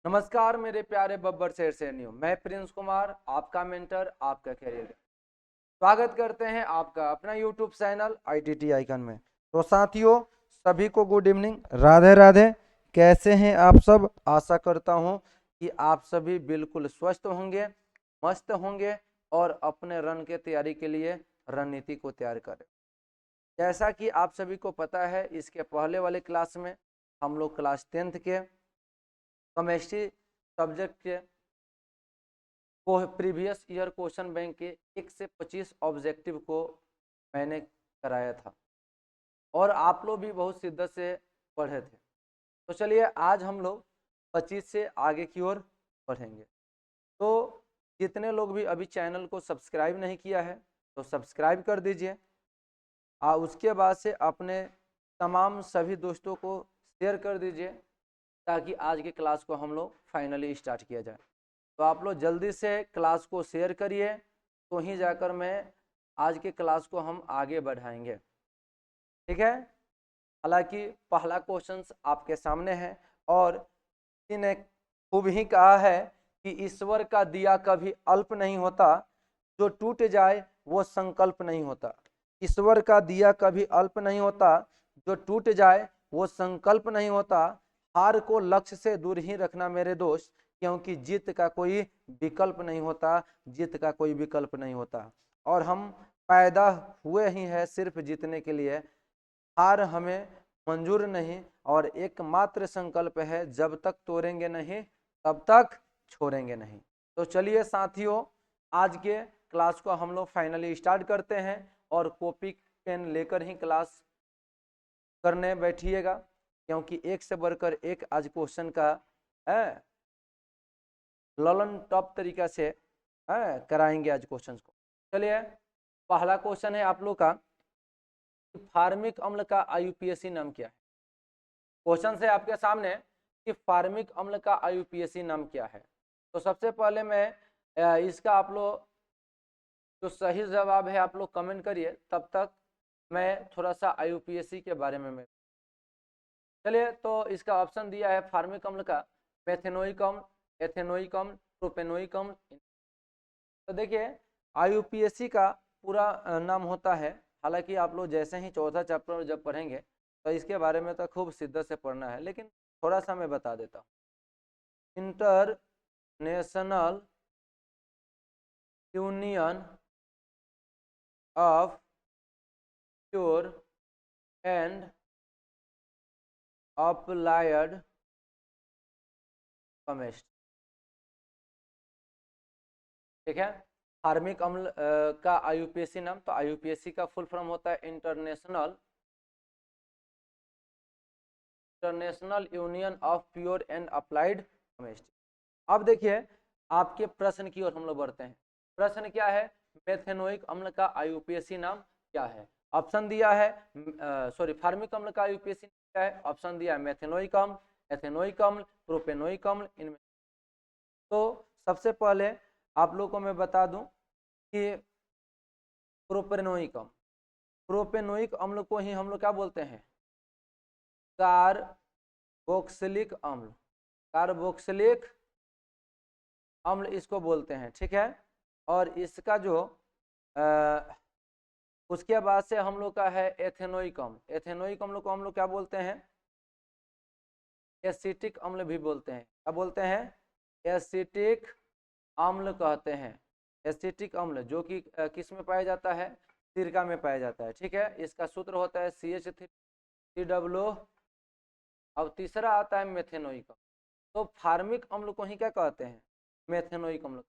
नमस्कार मेरे प्यारे बब्बर शेर सैनियों, मैं प्रिंस कुमार, आपका मेंटर, आपका कैरियर। स्वागत करते हैं आपका अपना यूट्यूब चैनल ITT आइकन में। तो साथियों, सभी को गुड इवनिंग, राधे राधे। कैसे हैं आप सब? आशा करता हूं कि आप सभी बिल्कुल स्वस्थ होंगे, मस्त होंगे और अपने रन के तैयारी के लिए रणनीति को तैयार करें। जैसा कि आप सभी को पता है, इसके पहले वाले क्लास में हम लोग क्लास 10th के केमिस्ट्री सब्जेक्ट के प्रीवियस ईयर क्वेश्चन बैंक के 1 से 25 ऑब्जेक्टिव को मैंने कराया था और आप लोग भी बहुत शिद्दत से पढ़े थे। तो चलिए आज हम लोग 25 से आगे की ओर बढ़ेंगे। तो जितने लोग भी अभी चैनल को सब्सक्राइब नहीं किया है तो सब्सक्राइब कर दीजिए। उसके बाद से अपने तमाम सभी दोस्तों को शेयर कर दीजिए ताकि आज के क्लास को हम लोग फाइनली स्टार्ट किया जाए। तो आप लोग जल्दी से क्लास को शेयर करिए, तो ही जाकर मैं आज के क्लास को हम आगे बढ़ाएंगे। ठीक है। हालांकि पहला क्वेश्चन आपके सामने है और किसी ने खूब ही कहा है कि ईश्वर का दिया कभी अल्प नहीं होता, जो टूट जाए वो संकल्प नहीं होता। ईश्वर का दिया कभी अल्प नहीं होता, जो टूट जाए वो संकल्प नहीं होता। हार को लक्ष्य से दूर ही रखना मेरे दोस्त, क्योंकि जीत का कोई विकल्प नहीं होता, जीत का कोई विकल्प नहीं होता। और हम पैदा हुए ही हैं सिर्फ जीतने के लिए। हार हमें मंजूर नहीं और एकमात्र संकल्प है, जब तक तोड़ेंगे नहीं तब तक छोड़ेंगे नहीं। तो चलिए साथियों, आज के क्लास को हम लोग फाइनली स्टार्ट करते हैं और कॉपी पेन लेकर ही क्लास करने बैठिएगा, क्योंकि एक से बढ़कर एक आज क्वेश्चन का है ललन टॉप तरीका से कराएंगे आज क्वेश्चन को। चलिए पहला क्वेश्चन है आप लोग का, फार्मिक अम्ल का IUPAC नाम क्या है। क्वेश्चन है आपके सामने कि फार्मिक अम्ल का IUPAC नाम क्या है। तो सबसे पहले मैं इसका आप लोग जो सही जवाब है आप लोग कमेंट करिए, तब तक मैं थोड़ा सा IUPAC के बारे में चलिए। तो इसका ऑप्शन दिया है फार्मिक अम्ल का मेथेनोइक अम्ल, एथेनोइक अम्ल, प्रोपेनोइक अम्ल। तो देखिए IUPAC का पूरा नाम होता है। हालांकि आप लोग जैसे ही चौथा चैप्टर जब पढ़ेंगे तो इसके बारे में तो खूब शिद्दत से पढ़ना है, लेकिन थोड़ा सा मैं बता देता हूँ। International union of pure and applied chemistry. ठीक है। फार्मिक अम्ल का IUPAC नाम, तो IUPAC का फुल फॉर्म होता है international union of pure and applied chemistry. अब देखिए आपके प्रश्न की ओर हम लोग बढ़ते हैं। प्रश्न क्या है, मेथेनोइक अम्ल का IUPAC नाम क्या है। ऑप्शन दिया है फार्मिक अम्ल का IUPAC क्या है। ऑप्शन दिया है मेथेनोइक अम्ल, एथेनोइक अम्ल, प्रोपेनोइक अम्ल। इनमें तो सबसे पहले आप लोग को मैं बता दूं कि प्रोपेनोइक अम्ल, प्रोपेनोइक अम्ल को ही हम लोग क्या बोलते हैं, कार्बोक्सिलिक अम्ल, कार्बोक्सिलिक अम्ल इसको बोलते हैं। ठीक है। और इसका जो उसके बाद से हम लोग का है एथेनोइक अम्ल। एथेनोइक अम्ल को हम लोग क्या बोलते हैं, एसिटिक अम्ल भी बोलते हैं। क्या बोलते हैं, एसिटिक अम्ल कहते हैं। एसिटिक अम्ल जो कि किस में पाया जाता है, सिरका में पाया जाता है। ठीक है। इसका सूत्र होता है CH3COO। अब तीसरा आता है मेथेनोइक अम्ल। तो फार्मिक अम्ल को ही क्या कहते हैं, मेथेनोइक अम्ल।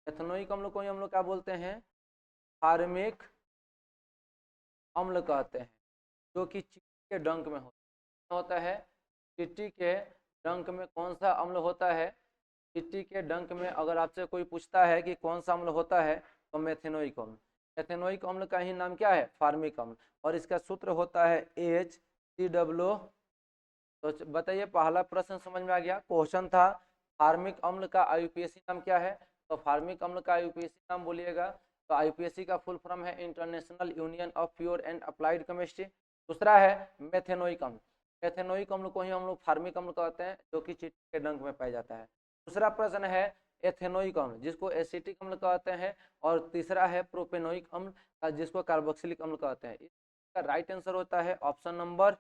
मेथेनोइक अम्ल को ही हम लोग क्या बोलते हैं, फार्मिक अम्ल कहते हैं, जो कि चींटी के डंक में होता है। चींटी के डंक में कौन सा अम्ल होता है, चींटी के डंक में अगर आपसे कोई पूछता है कि कौन सा अम्ल होता है तो मेथेनोइक अम्ल। मेथेनोइक अम्ल का ही नाम क्या है, फार्मिक अम्ल, और इसका सूत्र होता है HCOO। तो बताइए पहला प्रश्न समझ में आ गया। क्वेश्चन था फार्मिक अम्ल का IUPAC नाम क्या है, तो फार्मिक अम्ल का IUPAC नाम बोलिएगा। तो IUPAC का फुल फॉर्म है international union of pure and applied chemistry. दूसरा है मेथेनोइक अम्ल। एथेनोइक अम्ल को ही हम लोग फार्मिक अम्ल कहते हैं, जो कि चींटी के डंक में पाया जाता है। दूसरा प्रश्न है एथेनोइक अम्ल, जिसको एसिटिक अम्ल कहते हैं, और तीसरा है प्रोपेनोइक अम्ल, जिसको कार्बोक्सिलिक अम्ल कहते हैं। इसका राइट आंसर होता है ऑप्शन नंबर।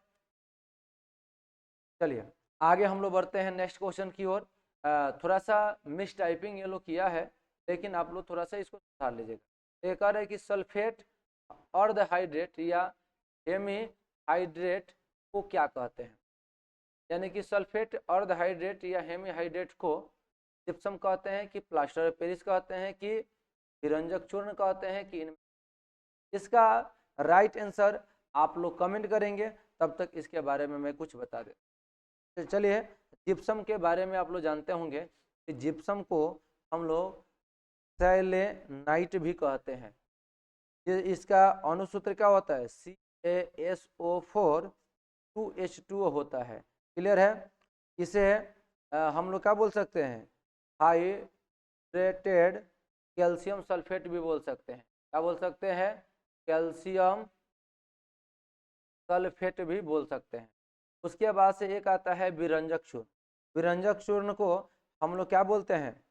चलिए आगे हम लोग बढ़ते हैं नेक्स्ट क्वेश्चन की ओर। थोड़ा सा मिस टाइपिंग ये लोग किया है, लेकिन आप लोग थोड़ा सा इसको सुधार लीजिएगा। ये कह रहे हैं कि सल्फेट अर्धहाइड्रेट या हेमी हाइड्रेट को क्या कहते हैं। यानी कि सल्फेट अर्धहाइड्रेट या हेमी हाइड्रेट को जिप्सम कहते हैं, कि प्लास्टर ऑफ पेरिस कहते हैं, कि विरंजक चूर्ण कहते हैं, कि इसका राइट आंसर आप लोग कमेंट करेंगे, तब तक इसके बारे में मैं कुछ बता देता। तो चलिए जिप्सम के बारे में आप लोग जानते होंगे कि जिप्सम को हम लोग सेलेनाइट भी कहते हैं। ये इसका अणुसूत्र क्या होता है, CaSO4 2H2O होता है। क्लियर है। इसे हम लोग क्या बोल सकते हैं, हाइड्रेटेड कैल्शियम सल्फेट भी बोल सकते हैं। क्या बोल सकते हैं, कैल्शियम सल्फेट भी बोल सकते हैं। उसके बाद से एक आता है विरंजक चूर्ण। विरंजक चूर्ण को हम लोग क्या बोलते हैं,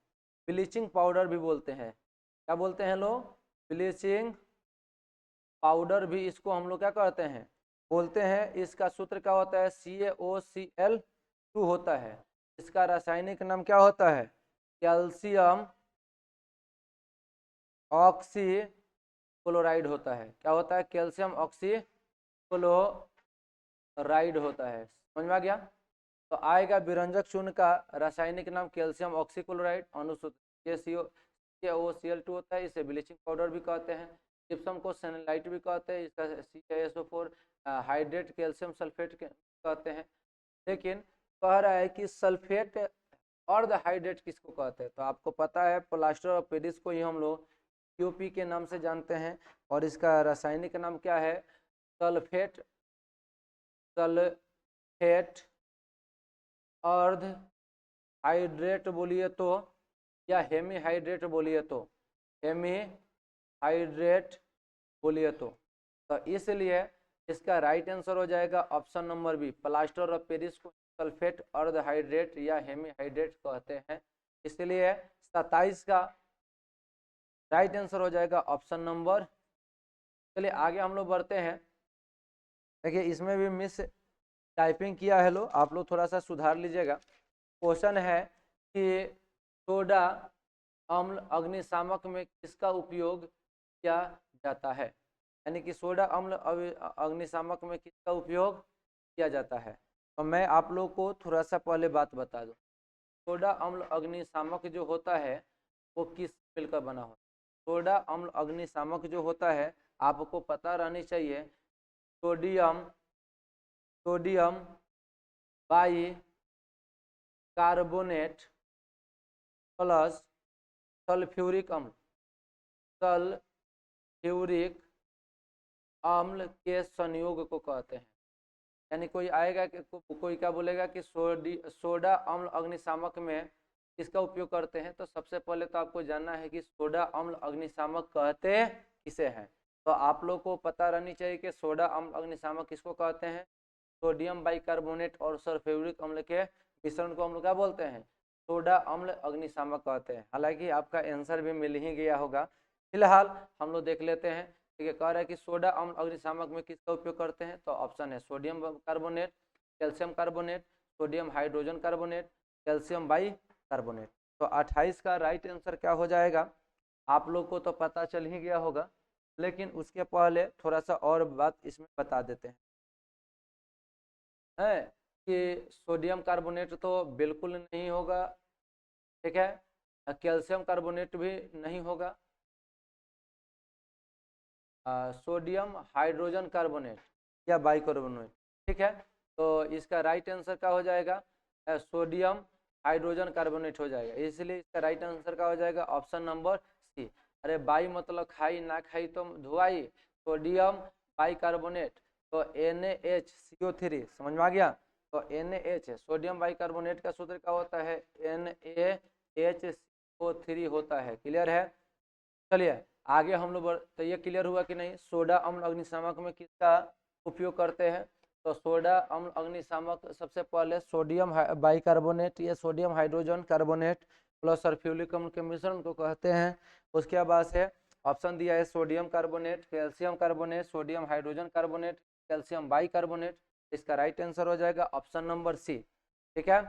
ब्लीचिंग पाउडर भी बोलते हैं। क्या बोलते हैं लोग, ब्लीचिंग पाउडर भी इसको हम लोग क्या कहते हैं, बोलते हैं। इसका सूत्र क्या होता है, CaOCl2 होता है। इसका रासायनिक नाम क्या होता है, कैल्शियम ऑक्सी क्लोराइड होता है। क्या होता है, कैल्शियम ऑक्सी क्लोराइड होता है। समझ में आ गया। तो आएगा विरंजक चूर्ण का रासायनिक नाम कैल्शियम ऑक्सीक्लोराइड, अणुसूत्र CaOCl2 होता है। इसे ब्लीचिंग पाउडर भी कहते हैं। जिप्सम को सेलेनाइट भी कहते हैं। इसका CaSO4 हाइड्रेट कैल्शियम सल्फेट कहते हैं। लेकिन कह रहा है कि सल्फेट अर्धहाइड्रेट किसको कहते हैं, तो आपको पता है प्लास्टर ऑफ पेरिस को ही हम लोग QP के नाम से जानते हैं। और इसका रासायनिक नाम क्या है, सल्फेट अर्ध हाइड्रेट बोलिए तो, या हेमी हाइड्रेट बोलिए तो, हेमी हाइड्रेट बोलिए तो इसलिए इसका राइट आंसर हो जाएगा option number B, plaster of Paris को सल्फेट अर्धहाइड्रेट या हेमी हाइड्रेट कहते हैं। इसलिए 27 का राइट आंसर हो जाएगा ऑप्शन नंबर। चलिए आगे हम लोग बढ़ते हैं। देखिए इसमें भी मिस टाइपिंग किया है, लो आप लोग थोड़ा सा सुधार लीजिएगा। क्वेश्चन है कि सोडा अम्ल अग्निशामक में किसका उपयोग किया जाता है। यानी कि सोडा अम्ल अग्निशामक में किसका उपयोग किया जाता है। तो मैं आप लोग को थोड़ा सा पहले बात बता दूं। सोडा अम्ल अग्निशामक जो होता है वो किस मिलकर बना होता है। सोडा अम्ल अग्निशामक जो होता है आपको पता रहनी चाहिए, sodium by carbonate plus sulphuric अम्ल के संयोग को कहते हैं। यानी कोई आएगा कि कोई क्या बोलेगा कि सोडा अम्ल अग्निशामक में किसका उपयोग करते हैं, तो सबसे पहले तो आपको जानना है कि सोडा अम्ल अग्निशामक कहते किसे हैं। तो आप लोग को पता रहनी चाहिए कि सोडा अम्ल अग्निशामक किसको कहते हैं। सोडियम बाइकार्बोनेट और सल्फ्यूरिक अम्ल के मिश्रण को हम लोग क्या बोलते हैं, सोडा अम्ल अग्निशामक कहते हैं। हालांकि आपका आंसर भी मिल ही गया होगा। फिलहाल हम लोग देख लेते हैं। ठीक है, कह रहा है कि सोडा अम्ल अग्निशामक में किसका उपयोग करते हैं, तो ऑप्शन है sodium carbonate, calcium carbonate, sodium hydrogen carbonate, calcium by carbonate. तो 28 का राइट आंसर क्या हो जाएगा, आप लोग को तो पता चल ही गया होगा, लेकिन उसके पहले थोड़ा सा और बात इसमें बता देते हैं है कि सोडियम कार्बोनेट तो बिल्कुल नहीं होगा। ठीक है, कैल्शियम कार्बोनेट भी नहीं होगा, सोडियम हाइड्रोजन कार्बोनेट या बाइकार्बोनेट। ठीक है, तो इसका राइट आंसर क्या हो जाएगा, सोडियम हाइड्रोजन कार्बोनेट हो जाएगा। इसलिए इसका राइट आंसर क्या हो जाएगा, ऑप्शन नंबर सी। अरे बाई मतलब खाई, ना खाई तो धुआई, सोडियम बाइकार्बोनेट तो NaHCO3, समझ में आ गया। तो NaH है, सोडियम बाइकार्बोनेट का सूत्र क्या होता है, NaHCO3 होता है। क्लियर है। चलिए आगे हम लोग तो ये क्लियर हुआ कि नहीं, सोडा अम्ल अग्निशामक में किसका उपयोग करते हैं। तो सोडा अम्ल अग्निशामक सबसे पहले सोडियम बाइकार्बोनेट या sodium hydrogen carbonate plus sulphuric अम्ल के मिश्रण को कहते हैं। उसके बाद से ऑप्शन दिया है sodium carbonate, calcium carbonate, sodium hydrogen carbonate, calcium bicarbonate. इसका राइट आंसर हो जाएगा ऑप्शन नंबर सी। ठीक है,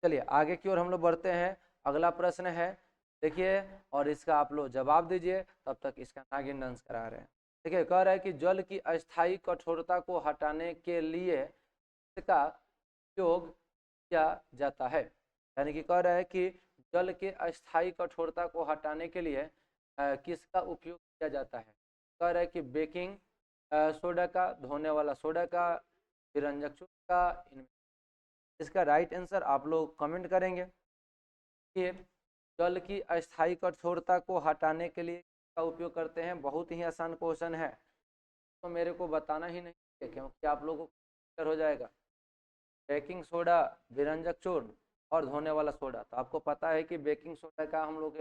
चलिए आगे की ओर हम लोग बढ़ते हैं। अगला प्रश्न है, देखिए, और इसका आप लोग जवाब दीजिए, तब तक इसका नागिन डांस करा रहे हैं। देखिए, कह रहा है कि जल की अस्थायी कठोरता को हटाने के लिए इसका उपयोग किया जाता है। यानी कि कह रहा है कि जल के अस्थायी कठोरता को हटाने के लिए किसका उपयोग किया जाता है। कह रहा है कि बेकिंग सोडा का, धोने वाला सोडा का, विरंजक चूर्ण का। इसका राइट आंसर आप लोग कमेंट करेंगे कि जल की अस्थायी कठोरता को हटाने के लिए का उपयोग करते हैं। बहुत ही आसान क्वेश्चन है, तो मेरे को बताना ही नहीं है क्योंकि आप लोगों को क्लियर हो जाएगा। बेकिंग सोडा, विरंजक चूर्ण और धोने वाला सोडा। तो आपको पता है कि बेकिंग सोडा का हम लोग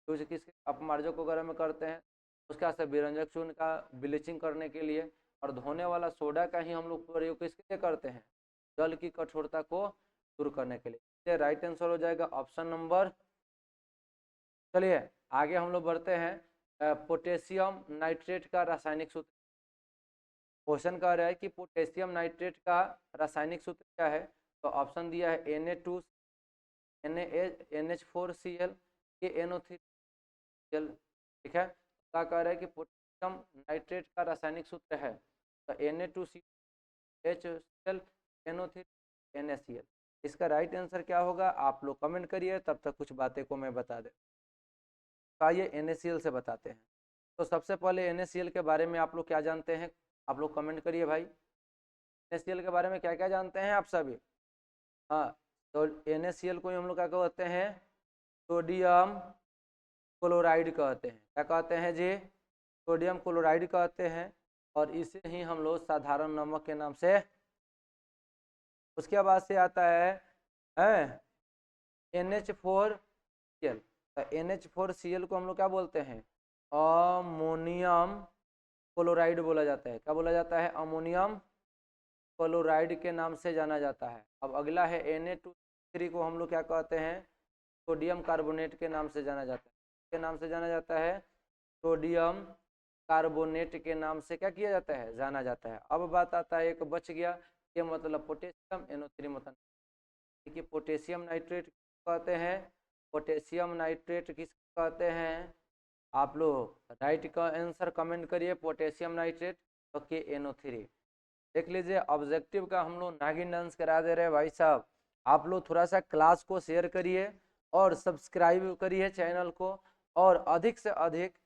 यूज किस अपमार्जक वगैरह में करते हैं, उसका से विरंजक चूर्ण का ब्लीचिंग करने के लिए, और धोने वाला सोडा का ही हम लोग प्रयोग किसके लिए करते हैं, जल की कठोरता को दूर करने के लिए। राइट आंसर हो जाएगा ऑप्शन नंबर। चलिए आगे हम लोग बढ़ते हैं। पोटेशियम नाइट्रेट का रासायनिक सूत्र। क्वेश्चन कह रहा है कि पोटेशियम नाइट्रेट का रासायनिक सूत्र क्या है। तो ऑप्शन दिया है Na2 NH4Cl KNO3Cl। ठीक है, क्या कह रहा है कि पोटेशियम नाइट्रेट का रासायनिक सूत्र है तो Na2HCl NO3 NaCl। इसका राइट आंसर क्या होगा आप लोग कमेंट करिए, तब तक कुछ बातें को मैं बता दें। आइए NaCl से बताते हैं। तो सबसे पहले NaCl के बारे में आप लोग क्या जानते हैं, आप लोग कमेंट करिए भाई। NaCl के बारे में क्या क्या जानते हैं आप सभी। हाँ, तो NaCl को हम लोग क्या कहते हैं, सोडियम क्लोराइड कहते हैं। क्या कहते हैं जी, सोडियम क्लोराइड कहते हैं। और इसे ही हम लोग साधारण नमक के नाम से। उसके बाद से आता है NH4Cl। तो NH4Cl को हम लोग क्या बोलते हैं, अमोनियम क्लोराइड बोला जाता है। क्या बोला जाता है, अमोनियम क्लोराइड के नाम से जाना जाता है। अब अगला है Na2 को हम लोग क्या कहते हैं, सोडियम कार्बोनेट के नाम से जाना जाता है। के नाम से जाना जाता है, सोडियम कार्बोनेट के नाम से क्या किया जाता है, जाना जाता है। अब बात आता है, एक बच गया, ये मतलब पोटेशियम NO3 मतलब देखिए पोटेशियम नाइट्रेट कहते हैं। पोटेशियम नाइट्रेट किस कहते हैं, आप लोग राइट का आंसर कमेंट करिए। पोटेशियम नाइट्रेट तो KNO3। देख लीजिए, ऑब्जेक्टिव का हम लोग नागिन डांस करा दे रहे हैं भाई साहब। आप लोग थोड़ा सा क्लास को शेयर करिए और सब्सक्राइब करिए चैनल को, और अधिक से अधिक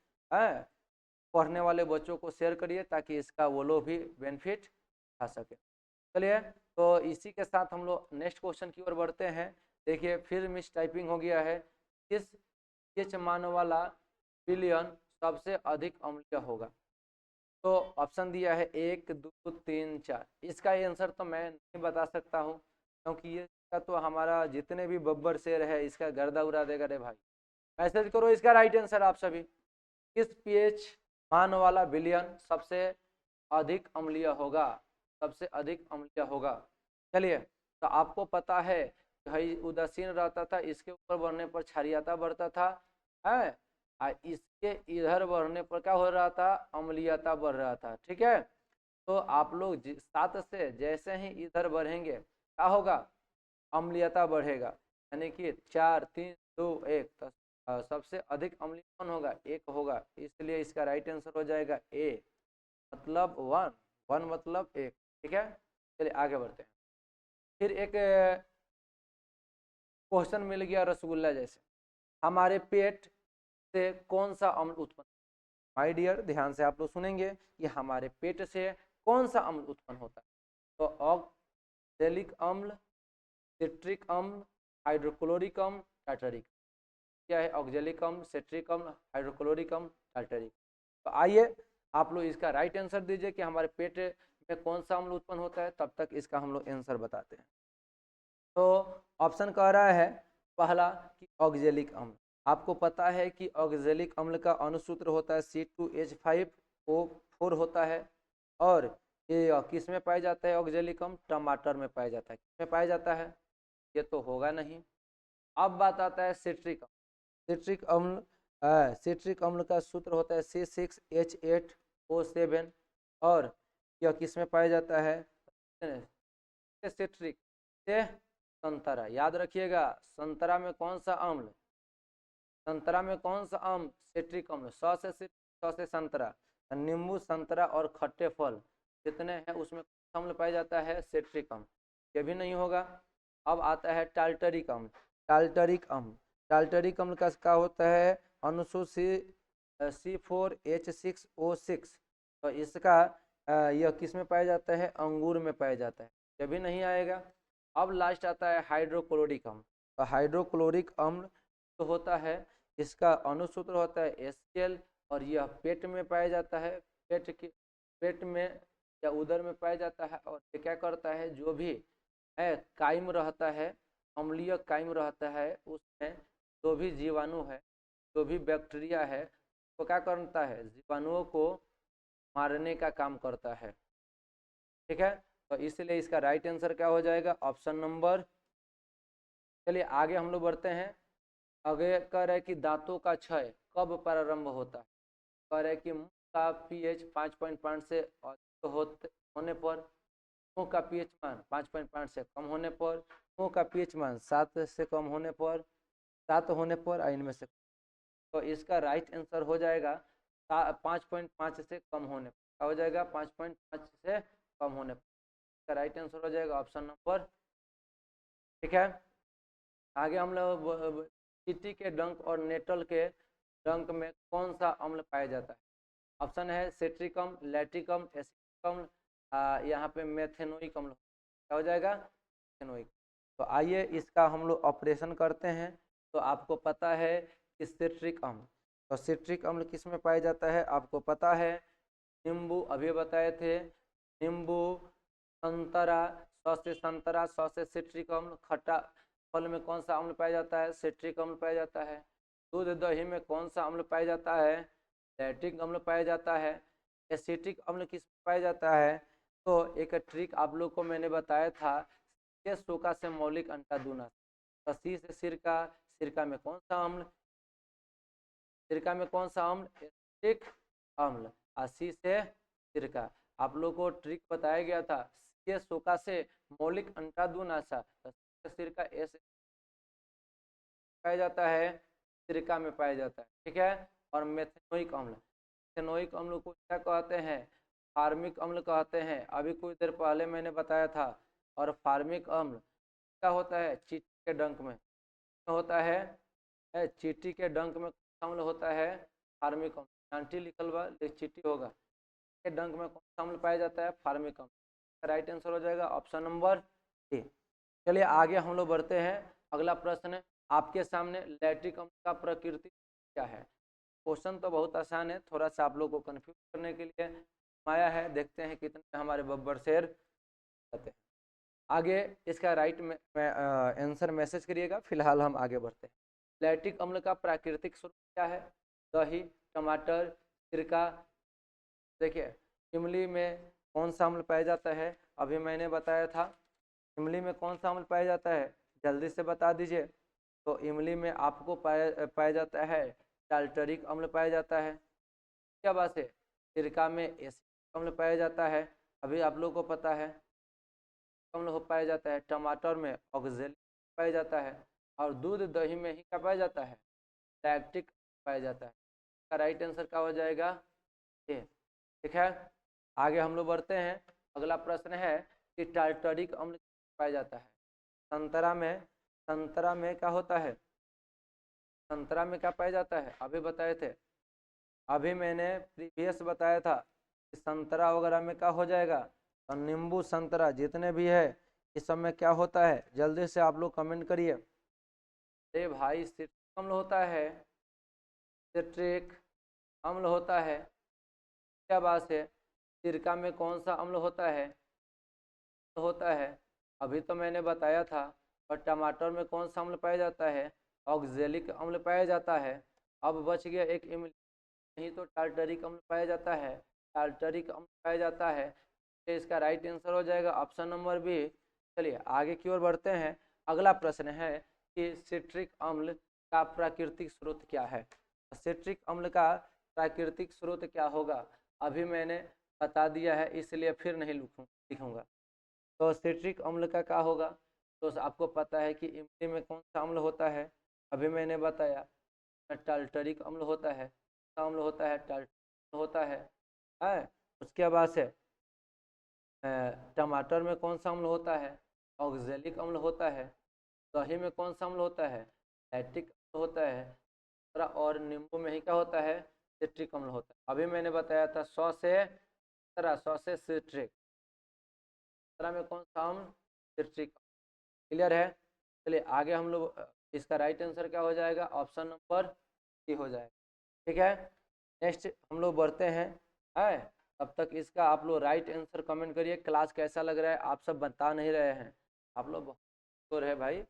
पढ़ने वाले बच्चों को शेयर करिए ताकि इसका वो लोग भी बेनिफिट उठा सके। चलिए, तो इसी के साथ हम लोग नेक्स्ट क्वेश्चन की ओर बढ़ते हैं। देखिए फिर मिस टाइपिंग हो गया है। किस pH मान वाला विलयन सबसे अधिक अम्लीय होगा। तो ऑप्शन दिया है 1 2 3 4। इसका आंसर तो मैं नहीं बता सकता हूँ क्योंकि ये तो हमारा जितने भी बब्बर शेर है इसका गर्दा उड़ा देगा रे भाई। मैसेज करो इसका राइट आंसर आप सभी। किस pH मान वाला विलयन सबसे अधिक अम्लीय होगा, सबसे अधिक अम्लीय होगा। चलिए, तो आपको पता है भाई उदासीन रहता था, इसके ऊपर बढ़ने पर क्षारीयता बढ़ता था है, इसके इधर बढ़ने पर क्या हो रहा था, अम्लीयता बढ़ रहा था। ठीक है, तो आप लोग 7 से जैसे ही इधर बढ़ेंगे क्या होगा, अम्लीयता बढ़ेगा। यानी कि 4 3 2 1, तो सबसे अधिक अम्लीय कौन होगा, 1 होगा। इसलिए इसका राइट आंसर हो जाएगा A, मतलब 1 मतलब 1। ठीक है, चलिए आगे बढ़ते हैं। फिर एक क्वेश्चन मिल गया रसगुल्ला जैसे, हमारे पेट से कौन सा अम्ल उत्पन्न, माय डियर ध्यान से आप लोग सुनेंगे कि हमारे पेट से कौन सा अम्ल उत्पन्न होता है। तो ऑक्जेलिक अम्ल, सिट्रिक अम्ल, हाइड्रोक्लोरिक अम्ल, टार्टरिक। क्या है, ऑक्जेलिक अम्ल, सिट्रिक अम्ल, हाइड्रोक्लोरिक अम्ल, टार्टरिक। तो आइए आप लोग इसका राइट आंसर दीजिए कि हमारे पेट में कौन सा अम्ल उत्पन्न होता है, तब तक इसका हम लोग आंसर बताते हैं। तो ऑप्शन कह रहा है पहला कि ऑक्जेलिक अम्ल। आपको पता है कि ऑक्जेलिक अम्ल का अनुसूत्र होता है C2H5O4 होता है, और ये किस में पाया जाता है ऑक्जेलिक अम्ल? टमाटर में पाया जाता है। किस में पाया जाता है? ये तो होगा नहीं। अब बात आता है सिट्रिक अम्ल। सिट्रिक अम्ल का सूत्र होता है C6H8O7 और यह किस में पाया जाता है? सिट्रिक से संतरा। याद रखिएगा, संतरा में कौन सा अम्ल? संतरा में कौन सा अम्ल? सिट्रिक अम्ल। सौ से संतरा, नींबू, संतरा और खट्टे फल जितने हैं उसमें अम्ल पाया जाता है सिट्रिक अम्ल। ये भी नहीं होगा। अब आता है टाल्टरिक अम्ल। टाल्टरिक अम्ल, टाल्टरिक अम्ल का क्या होता है? अनुसूची C4H6O6। तो इसका यह किस में पाया जाता है? अंगूर में पाया जाता है। यह भी नहीं आएगा। अब लास्ट आता है हाइड्रोक्लोरिक अम्ल। तो हाइड्रोक्लोरिक अम्ल तो होता है, इसका अनुसूत्र होता है HCl और यह पेट में पाया जाता है। पेट में या उदर में पाया जाता है और ये क्या करता है? जो भी है कायम रहता है, अम्लीय कायम रहता है, उसमें जो भी जीवाणु है, जो भी बैक्टीरिया है, तो क्या करता है? जीवाणुओं को मारने का काम करता है। ठीक है, तो इसलिए इसका राइट आंसर क्या हो जाएगा? Option number. चलिए आगे हम लोग बढ़ते हैं। आगे कह रहे हैं कि दांतों का क्षय कब प्रारंभ होता है? कह रहे हैं कि मुंह का पीएच 5.5 से अधिक होने पर, मुंह का पीएच मान 5.5 से कम होने पर, मुंह का पीएच मान 7 से कम होने पर, 7 होने पर, इनमें से तो इसका राइट आंसर हो जाएगा 5.5 से कम होने पर। क्या हो जाएगा? 5.5 से कम होने पर। इसका राइट आंसर हो जाएगा ऑप्शन नंबर। ठीक है, आगे हम लोग चींटी के डंक और नेटल के डंक में कौन सा अम्ल पाया जाता है? ऑप्शन है सिट्रिक अम्ल, लैक्टिक अम्ल, एसिटिक अम्ल, यहाँ पे मेथेनोइक अम्ल। क्या हो जाएगा? मेथेनोइक। तो आइए इसका हम लोग ऑपरेशन करते हैं। तो आपको पता है कि सिट्रिक अम्ल, तो सिट्रिक अम्ल किस में पाया जाता है? आपको पता है, नींबू, अभी बताए थे, नींबू, संतरा, सौ से संतरा, सौ से सिट्रिक अम्ल। खट्टा फल में कौन सा अम्ल पाया जाता है? सिट्रिक अम्ल पाया जाता है। दूध दही में कौन सा अम्ल पाया जाता है? लैक्टिक अम्ल पाया जाता है। एसिटिक अम्ल किस में पाया जाता है? तो एक ट्रिक आप लोग को मैंने बताया था, सोका से मौलिक अंटा दूना। तो सी से सिरका, सिरका में कौन सा अम्ल? सिरका में कौन सा अम्ल? एसिटिक अम्ल। और सी से सिरका। आप लोग को ट्रिक बताया गया था, ये सोका से मौलिक अंटा दूनासा। तो सिरका एस पाया जाता है, सिरका में पाया जाता है। ठीक है, और मेथेनोइक अम्ल, मेथेनोइक अम्ल को क्या कहते हैं? फार्मिक अम्ल कहते हैं। अभी कुछ देर पहले मैंने बताया था। और फार्मिक अम्ल क्या होता है? चींटी के डंक में होता है, चींटी के डंक में अम्ल होता है फार्मिक अम्ल। आंटी लिखल बा, चींटी होगा के डंक में कौन सा अम्ल पाया जाता है? फार्मिक अम्ल। राइट आंसर हो जाएगा ऑप्शन नंबर ए। चलिए आगे हम लोग बढ़ते हैं। अगला प्रश्न है आपके सामने, लैक्टिक अम्ल का प्रकृति क्या है? क्वेश्चन तो बहुत आसान है, थोड़ा सा आप लोग को कंफ्यूज करने के लिए आया है। देखते हैं कितने हमारे बब्बर शेर कहते हैं। आगे इसका राइट में आंसर मैसेज करिएगा। फिलहाल हम आगे बढ़ते हैं। लैक्टिक अम्ल का प्राकृतिक स्वरूप क्या है? दही, टमाटर, सिरका। देखिए, इमली में कौन सा अम्ल पाया जाता है? अभी मैंने बताया था। इमली में कौन सा अम्ल पाया जाता है? जल्दी से बता दीजिए। तो इमली में आपको पाया जाता है टाल्टरिक अम्ल पाया जाता है। क्या बात है? सिरका में एसिटिक अम्ल पाया जाता है, अभी आप लोग को पता है। अम्ल हो पाया जाता है टमाटर में, ऑक्जेलिक पाया जाता है। और दूध दही में ही क्या पाया जाता है? लैक्टिक पाया जाता है। इसका राइट आंसर क्या हो जाएगा? ए। ठीक है, आगे हम लोग बढ़ते हैं। अगला प्रश्न है कि टार्टरिक अम्ल पाया जाता है संतरा में। संतरा में क्या होता है? संतरा में क्या पाया जाता है? अभी बताए थे, अभी मैंने प्रीवियस बताया था कि संतरा वगैरह में क्या हो जाएगा? तो नींबू, संतरा जितने भी है इस सब में क्या होता है? जल्दी से आप लोग कमेंट करिए। अरे भाई, सिट्रिक अम्ल होता है, सिट्रिक अम्ल होता है। क्या बात है? सिरका में कौन सा अम्ल होता है? होता है, अभी तो मैंने बताया था। और टमाटर में कौन सा अम्ल पाया जाता है? ऑक्जेलिक अम्ल पाया जाता है। अब बच गया एक इमली, नहीं तो टार्टरिक अम्ल पाया जाता है। टार्टरिक अम्ल पाया जाता है इसका राइट आंसर हो जाएगा ऑप्शन नंबर बी। चलिए आगे की ओर बढ़ते हैं। अगला प्रश्न है कि सिट्रिक अम्ल का प्राकृतिक स्रोत क्या है। सिट्रिक अम्ल का प्राकृतिक स्रोत क्या होगा, अभी मैंने बता दिया है, इसलिए फिर नहीं लिखूंगा। तो सिट्रिक अम्ल का क्या होगा, तो आपको पता है कि इमली में कौन सा अम्ल होता है, अभी मैंने बताया टाल्टरिक अम्ल होता है, अम्ल होता है टाल्टरिक होता है। उसके बाद से टमाटर में कौन सा अम्ल होता है, ऑक्जेलिक अम्ल होता है। दही में कौन सा अम्ल होता है, लैक्टिक अम्ल होता है। और नींबू में ही क्या होता है, सिट्रिक अम्ल होता है। अभी मैंने बताया था 100 से सिट्रिक में कौन सा अम्ल, सिट्रिक। क्लियर है। चलिए आगे हम लोग, इसका राइट आंसर क्या हो जाएगा, ऑप्शन नंबर सी हो जाएगा। ठीक है, नेक्स्ट हम लोग बढ़ते हैं। है, तब तक इसका आप लोग राइट आंसर कमेंट करिए। क्लास कैसा लग रहा है, आप सब बता नहीं रहे हैं, आप लोग बहुत है भाई।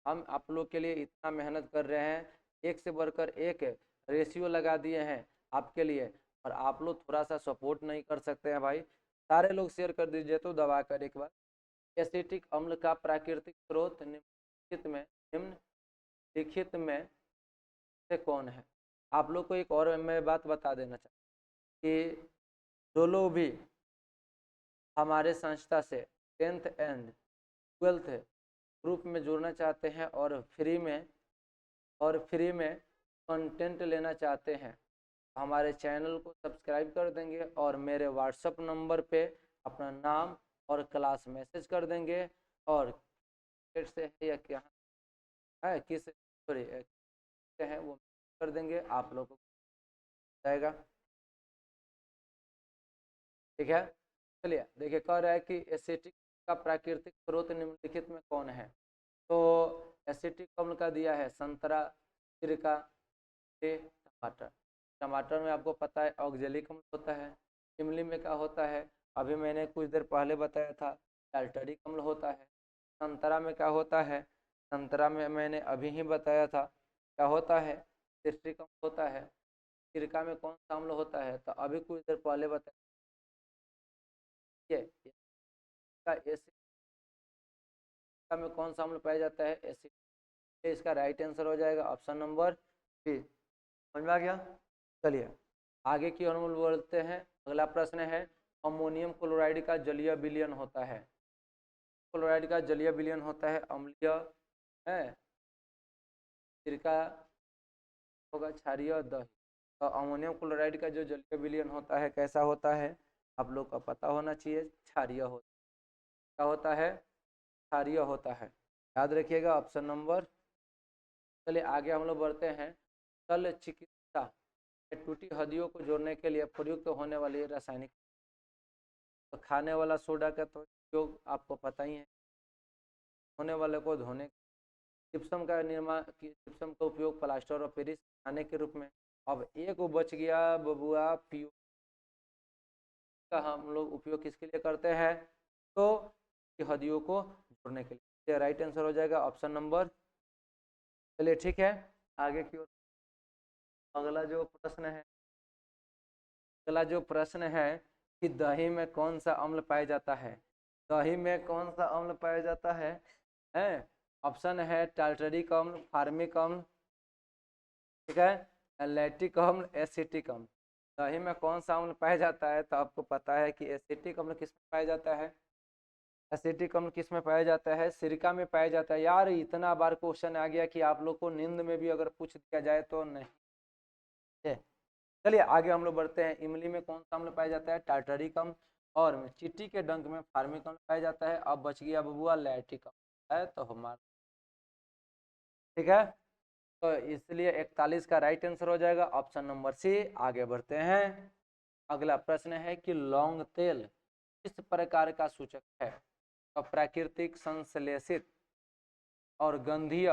हम आप लोग के लिए इतना मेहनत कर रहे हैं, एक से बढ़कर एक रेशियो लगा दिए हैं आपके लिए, और आप लोग थोड़ा सा सपोर्ट नहीं कर सकते हैं भाई। सारे लोग शेयर कर दीजिए तो दबा कर एक बार। एसिटिक अम्ल का प्राकृतिक स्रोत निम्नलिखित में से कौन है। आप लोग को एक और मैं बात बता देना चाहता कि जो लोग भी हमारे संस्था से 10th एंड 12th ग्रुप में जुड़ना चाहते हैं और फ्री में कंटेंट लेना चाहते हैं, हमारे चैनल को सब्सक्राइब कर देंगे और मेरे व्हाट्सएप नंबर पे अपना नाम और क्लास मैसेज कर देंगे, और से है या क्या है, किस सॉरी है वो कर देंगे, आप लोगों को जाएगा। ठीक है, चलिए देखिए, कह रहा है कि एसिटिक का प्राकृतिक स्रोत निम्नलिखित में कौन है। तो एसिटिक अम्ल का दिया है संतरा, सिरका, टमाटर। टमाटर में आपको पता है ऑक्जेलिक अम्ल होता है। इमली में क्या होता है, अभी मैंने कुछ देर पहले बताया था, टाल्टरिक अम्ल होता है। संतरा में क्या होता है, संतरा में मैंने अभी ही बताया था क्या होता है, सिट्रिक अम्ल होता है। सिरका में कौन सा अम्ल होता है, तो अभी कुछ देर पहले बताया में कौन सा अम्ल पाया जाता है, एसिड। इसका राइट आंसर हो जाएगा ऑप्शन नंबर बी। समझ में आ गया। चलिए आगे की ओर हम बढ़ते हैं। अगला प्रश्न है, अमोनियम क्लोराइड का जलीय विलयन होता है। क्लोराइड का जलीय विलयन होता है अम्लीय है, सिरका होगा, क्षारीय और दही। तो अमोनियम क्लोराइड का जो जलीय विलयन होता है कैसा होता है, आप लोग को पता होना चाहिए, क्षारीय होता है। क्या होता है, क्षारीय होता है, याद रखिएगा ऑप्शन नंबर। चलिए आगे हम लोग बढ़ते हैं। शल्य चिकित्सा में टूटी हड्डियों को जोड़ने के लिए प्रयुक्त होने वाली रासायनिक, तो खाने वाला सोडा का तो उपयोग आपको पता ही है, होने वाले को धोने। जिप्सम का निर्माण, जिप्सम का उपयोग प्लास्टर और पेरिस खाने के रूप में। अब एक बच गया बबुआ, पीओ का हम लोग उपयोग किसके लिए करते हैं, तो हड्डियों को जोड़ने के लिए। राइट आंसर हो जाएगा ऑप्शन नंबर। चलिए ठीक है, आगे की ओर अगला जो प्रश्न है, अगला जो प्रश्न है कि दही में कौन सा अम्ल पाया जाता है। दही में कौन सा अम्ल पाया जाता है, ऑप्शन है टार्टरिक अम्ल, फार्मिक अम्ल, ठीक है, लैक्टिक अम्ल, एसिटिक अम्ल। दही में कौन सा अम्ल पाया जाता है, तो आपको पता है कि एसिटिक अम्ल किस में पाया जाता है, एसिटिक अम्ल किस में पाया जाता है, सिरका में पाया जाता है। यार इतना बार क्वेश्चन आ गया कि आप लोग को नींद में भी अगर पूछ दिया जाए तो नहीं है। चलिए आगे हम लोग बढ़ते हैं। इमली में कौन सा अम्ल पाया जाता है, टार्टरिक अम्ल, और चींटी के डंक में फार्मिक अम्ल पाया जाता है। अब बच गया बबुआ लैक्टिक अम्ल है, तो हमारा ठीक है, तो इसलिए 41 का राइट आंसर हो जाएगा ऑप्शन नंबर सी। आगे बढ़ते हैं। अगला प्रश्न है कि लौंग तेल किस प्रकार का सूचक है, तो प्राकृतिक, संश्लेषित और गंधीय।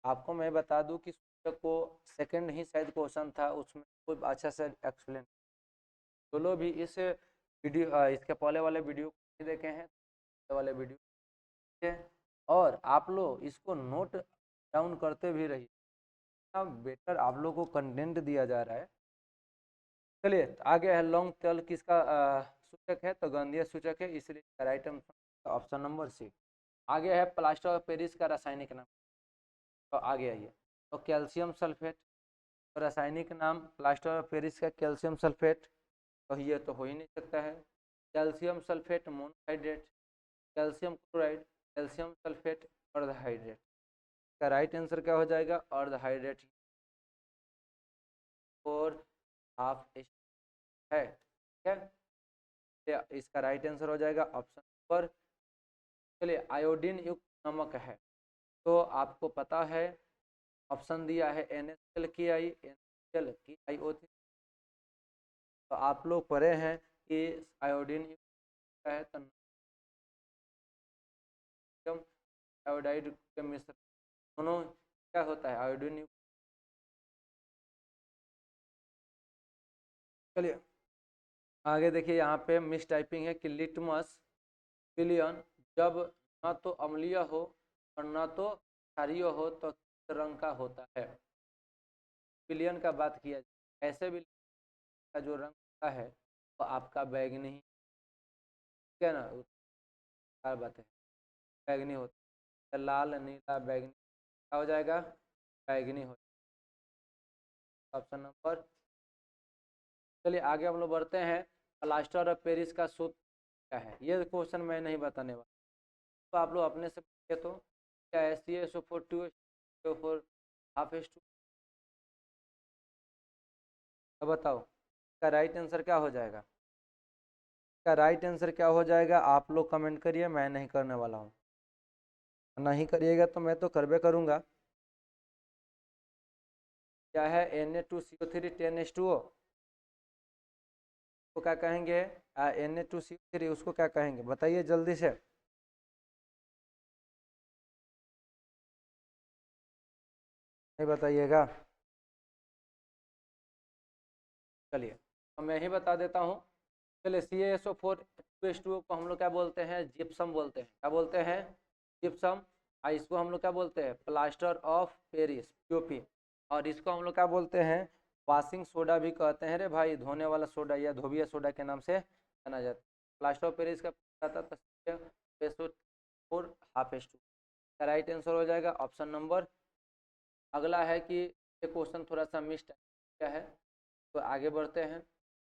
आपको मैं बता दूं कि सूचक को सेकंड ही शायद क्वेश्चन था, उसमें कोई अच्छा से एक्सप्लेन। तो लोग भी इस वीडियो, इसके पहले वाले वीडियो को देखे हैं, वाले वीडियो, ठीक है, और आप लोग इसको नोट डाउन करते भी रहिए, बेटर आप लोग को कंटेंट दिया जा रहा है। चलिए आगे है, लौंग तेल किसका सूचक है तो गंधीय सूचक है, इसलिए right answer option number C. आगे है प्लास्टर ऑफ पेरिस का रासायनिक नाम, तो आगे आइए। तो कैल्शियम सल्फेट, तो रासायनिक नाम प्लास्टर ऑफ पेरिस का कैल्शियम सल्फेट, तो ये तो हो ही नहीं सकता है। Calcium sulphate monohydrate, calcium chloride, calcium sulphate, अर्धहाइड्रेट, का राइट आंसर क्या हो जाएगा? अर्धहाइड्रेट, और हाफ है, ठीक है, इसका राइट आंसर हो जाएगा ऑप्शन नंबर। चलिए, आयोडीन युक्त नमक है, तो आपको पता है ऑप्शन दिया है NaCl की आई, NaCl की IO3, तो आप लोग पढ़े हैं कि आयोडीन युक्त है तो आयोडाइड के मिश्रण दोनों क्या होता है? आयोडीन युक्त। चलिए आगे देखिए, यहाँ पे मिस टाइपिंग है कि लिटमस विलियन जब न तो अम्लीय हो और न तो क्षारीय हो तो किस रंग का होता है? विलियन का बात किया जाए, ऐसे भी का जो रंग होता है वो आपका बैगनी, ठीक है ना, क्या बात है, बैगनी होता है, लाल नीला बैगनी, क्या हो जाएगा? बैगनी हो, ऑप्शन नंबर। चलिए आगे हम लोग बढ़ते हैं। प्लास्टर ऑफ पेरिस का सूत्र क्या है? ये क्वेश्चन मैं नहीं बताने वाला, तो आप लोग अपने से पूछिए। तो क्या है? CaSO4 हाफ एच टू, अब बताओ इसका राइट आंसर क्या हो जाएगा? इसका राइट आंसर क्या हो जाएगा? आप लोग कमेंट करिए, मैं नहीं करने वाला हूँ, नहीं करिएगा तो मैं तो करबे करूँगा। क्या है? Na2CO3 10H2O, उसको क्या कहेंगे? Na2CO3 उसको क्या कहेंगे? बताइए जल्दी से। नहीं बताइएगा? चलिए अब मैं ही बता देता हूँ। चलिए CaSO4 2H2O को हम लोग क्या बोलते हैं? जिप्सम बोलते हैं। क्या बोलते हैं? जिप्सम। और इसको हम लोग क्या बोलते हैं? Plaster of Paris, POP। और इसको हम लोग क्या बोलते हैं? वॉशिंग सोडा भी कहते हैं रे भाई, धोने वाला सोडा या धोबिया सोडा के नाम से जाना जाता है। प्लास्टर ऑफ पेरिस का आता था SO4 हाफ H2, का राइट आंसर हो जाएगा ऑप्शन नंबर। अगला है कि ये क्वेश्चन थोड़ा सा मिस्ड क्या है, तो आगे बढ़ते हैं।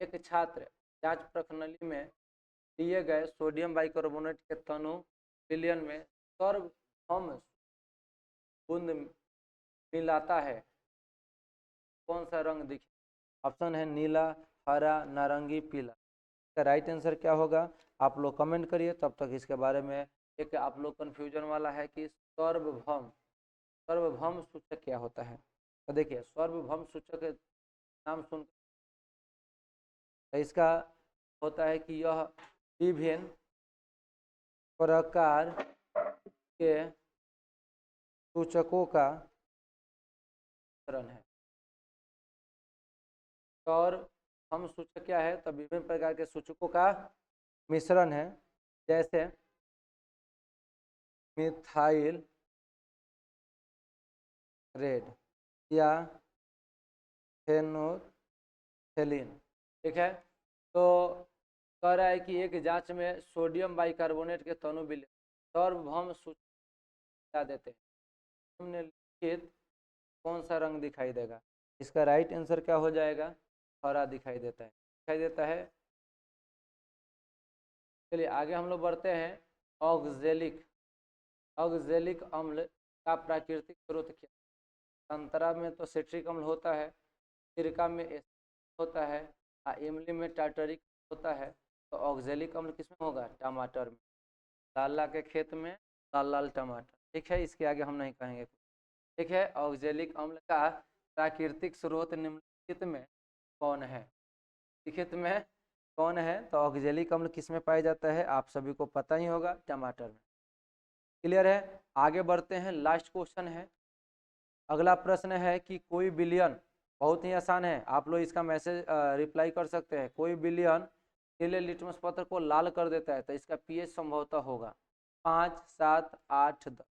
एक छात्र जांच प्रणाली में दिए गए सोडियम बाइकार्बोनेट के तनु विलयन में सर्वप्रथम बूंद मिलाता है, कौन सा रंग दिखे? ऑप्शन है नीला, हरा, नारंगी, पीला। इसका राइट आंसर क्या होगा? आप लोग कमेंट करिए, तब तक इसके बारे में एक आप लोग कन्फ्यूजन वाला है कि सर्वभौम, सर्वभौम सूचक क्या होता है? तो देखिए सर्वभौम सूचक नाम सुन, इसका होता है कि यह विभिन्न प्रकार के सूचकों का मिश्रण है। और हम सूचक क्या है? तो विभिन्न प्रकार के सूचकों का मिश्रण है, जैसे मिथाइल रेड या फेनोथेलिन, ठीक है। तो कह रहा है कि एक जांच में सोडियम बाइकार्बोनेट के तनु विलयन सार्वभौम सूचक देते हैं, निम्नलिखित कौन सा रंग दिखाई देगा? इसका राइट आंसर क्या हो जाएगा? हरा दिखाई देता है, दिखाई देता है। चलिए आगे हम लोग बढ़ते हैं। ऑक्जेलिक, ऑक्जेलिक अम्ल का प्राकृतिक स्रोत क्या? संतरा में तो सिट्रिक अम्ल होता है, सिरका में एसिड होता है, इमली में टार्टरिक होता है, तो ऑक्जेलिक अम्ल किसमें होगा? टमाटर में। लाल लाल के खेत में लाल लाल टमाटर, ठीक है, इसके आगे हम नहीं कहेंगे, ठीक है। ऑक्जेलिक अम्ल का प्राकृतिक स्रोत निम्नलिखित में कौन है? लिखित में कौन है? तो ऑक्जेलिक अम्ल किस में पाया जाता है? आप सभी को पता ही होगा, टमाटर में। क्लियर है? आगे बढ़ते हैं, लास्ट क्वेश्चन है। अगला प्रश्न है कि कोई विलयन, बहुत ही आसान है, आप लोग इसका मैसेज रिप्लाई कर सकते हैं। कोई विलयन नीले लिटमस पत्र को लाल कर देता है तो इसका पीएच संभवतः होगा 5, 7, 8, 10।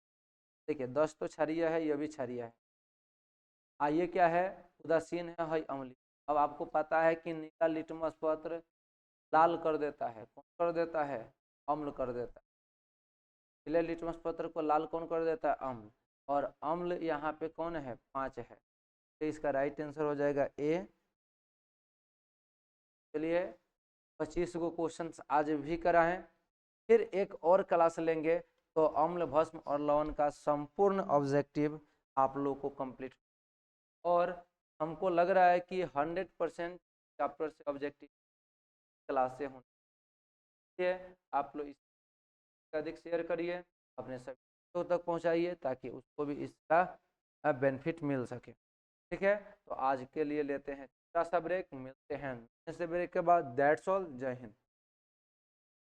देखिए 10 तो क्षारीय है, यह भी क्षारीय है। ये क्या है? उदासीन है, अम्लीय। अब आपको पता है कि नीला लिटमस पत्र लाल कर देता है, कौन कर देता है, अम्ल कर देता है। पीले लिटमस पत्र को लाल कौन कर देता है, अम्ल, और अम्ल यहाँ पे कौन है, 5 है, तो इसका राइट आंसर हो जाएगा ए। चलिए 25 को क्वेश्चन आज भी कराएं, फिर एक और क्लास लेंगे तो अम्ल, भस्म और लवण का संपूर्ण ऑब्जेक्टिव आप लोग को कंप्लीट, और हमको लग रहा है कि 100% चैप्टर से ऑब्जेक्टिव क्लास से होने, आप लोग इसका अधिक शेयर करिए, अपने सभी दोस्तों तक पहुंचाइए ताकि उसको भी इसका बेनिफिट मिल सके। ठीक है, तो आज के लिए लेते हैं छोटा सा ब्रेक, मिलते हैं ब्रेक के बाद। दैट्स ऑल, जय हिंद।